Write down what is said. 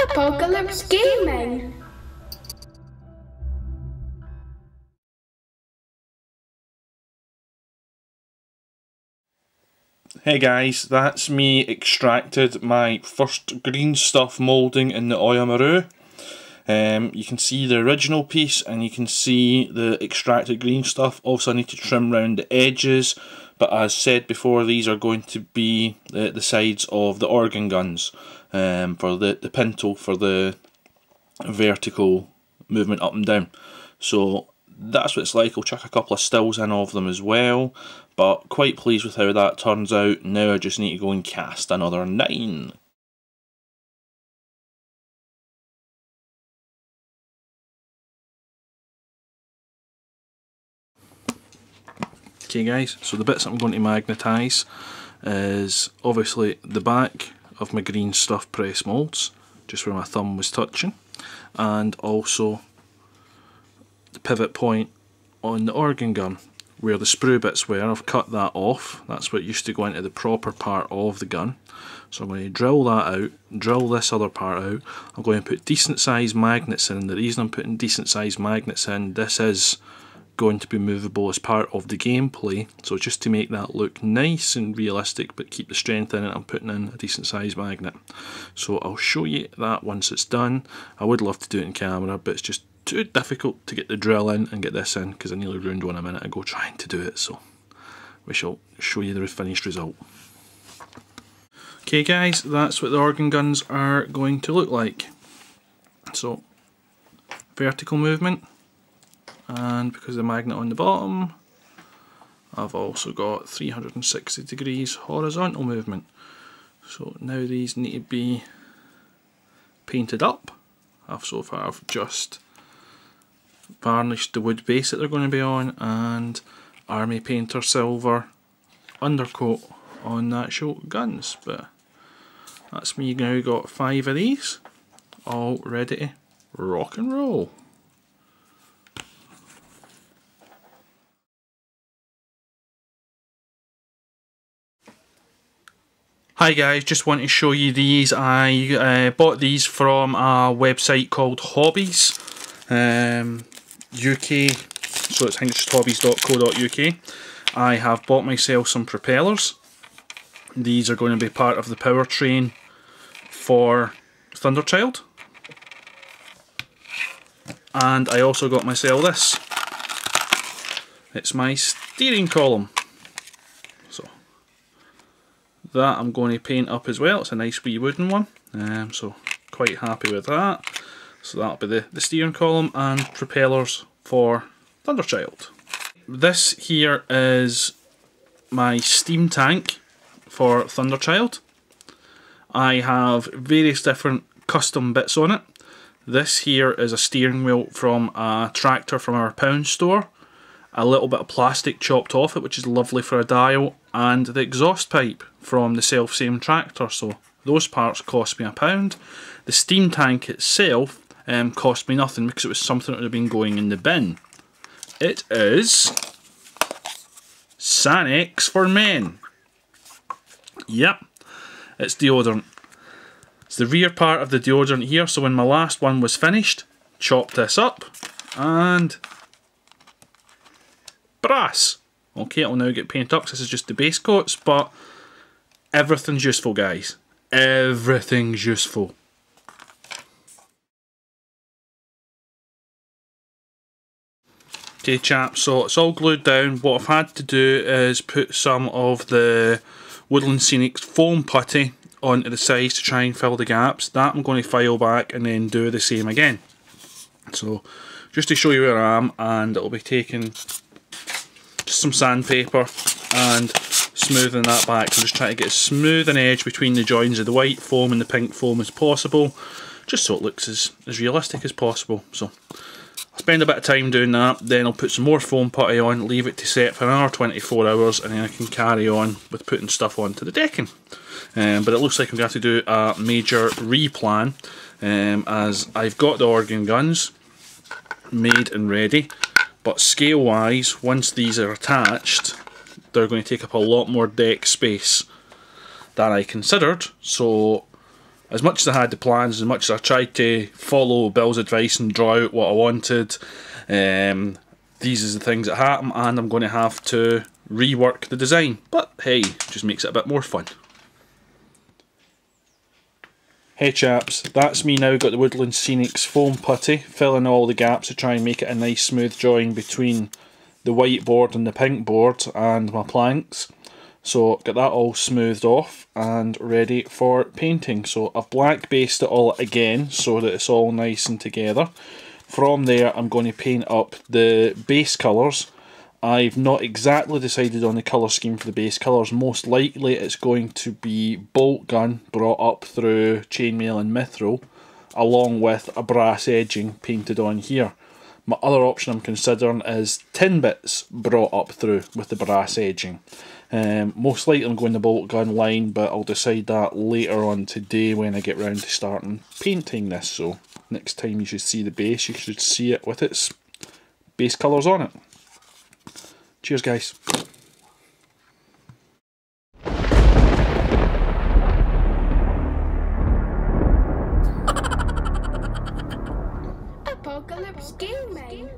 Apocalypse Gaming. Hey guys, that's me extracted my first green stuff moulding in the Warhammer. You can see the original piece and you can see the extracted green stuff. Also I need to trim around the edges, but as said before, these are going to be the sides of the organ guns for the pintle for the vertical movement up and down. So that's what it's like. I'll chuck a couple of stills in of them as well, but quite pleased with how that turns out. Now I just need to go and cast another 9. Okay guys, so the bits I'm going to magnetise is obviously the back of my green stuff press moulds, just where my thumb was touching, and also the pivot point on the organ gun where the sprue bits were. I've cut that off. That's what used to go into the proper part of the gun. So I'm going to drill that out, drill this other part out. I'm going to put decent sized magnets in. The reason I'm putting decent sized magnets in, this is going to be movable as part of the gameplay, so just to make that look nice and realistic but keep the strength in it, I'm putting in a decent sized magnet. So I'll show you that once it's done. I would love to do it in camera, but it's just too difficult to get the drill in and get this in because I nearly ruined one a minute ago trying to do it, so we shall show you the finished result. Okay guys, that's what the organ guns are going to look like. So vertical movement, and because of the magnet on the bottom, I've also got 360 degrees horizontal movement. So now these need to be painted up. So far I've just varnished the wood base that they're going to be on and Army Painter Silver undercoat on the actual guns. But that's me now, got 5 of these all ready to rock and roll. Hi guys, just want to show you these. I bought these from a website called Hobbies UK, so I think it's just hobbies.co.uk. I have bought myself some propellers. These are going to be part of the powertrain for Thunderchild. And I also got myself this. It's my steering column. That I'm going to paint up as well. It's a nice wee wooden one, so quite happy with that. So that'll be the steering column and propellers for Thunderchild. This here is my steam tank for Thunderchild. I have various different custom bits on it. This here is a steering wheel from a tractor from our pound store. A little bit of plastic chopped off it, which is lovely for a dial, and the exhaust pipe from the self-same tractor, so those parts cost me £1. The steam tank itself cost me nothing because it was something that would have been going in the bin. It is Sanex for men. Yep, it's deodorant. It's the rear part of the deodorant here, so when my last one was finished, chopped this up and brass. Okay, it'll now get painted up because this is just the base coats, but everything's useful guys. Everything's useful. Okay chaps, so it's all glued down. What I've had to do is put some of the Woodland Scenics foam putty onto the sides to try and fill the gaps. That I'm going to file back and then do the same again. So just to show you where I am, and it'll be taking just some sandpaper and smoothing that back. I'm just trying to get as smooth an edge between the joins of the white foam and the pink foam as possible, just so it looks as realistic as possible. So I'll spend a bit of time doing that, then I'll put some more foam putty on, leave it to set for another 24 hours, and then I can carry on with putting stuff onto the decking. But it looks like I'm going to have to do a major replan, as I've got the organ guns made and ready. But scale wise, once these are attached, they're going to take up a lot more deck space than I considered. So as much as I had the plans, as much as I tried to follow Bill's advice and draw out what I wanted, these is the things that happen, and I'm going to have to rework the design. But hey, just makes it a bit more fun. Hey chaps, that's me now, got the Woodland Scenics foam putty, filling all the gaps to try and make it a nice smooth drawing between the white board and the pink board and my planks. So get that all smoothed off and ready for painting. So I've black based it all again so that it's all nice and together. From there I'm going to paint up the base colours. I've not exactly decided on the colour scheme for the base colours. Most likely it's going to be bolt gun brought up through chainmail and mithril, along with a brass edging painted on here. My other option I'm considering is tin bits brought up through with the brass edging. Most likely I'm going the bolt gun line, but I'll decide that later on today when I get round to starting painting this. So next time you should see the base, you should see it with its base colours on it. Cheers guys. Apocalypse Gaming.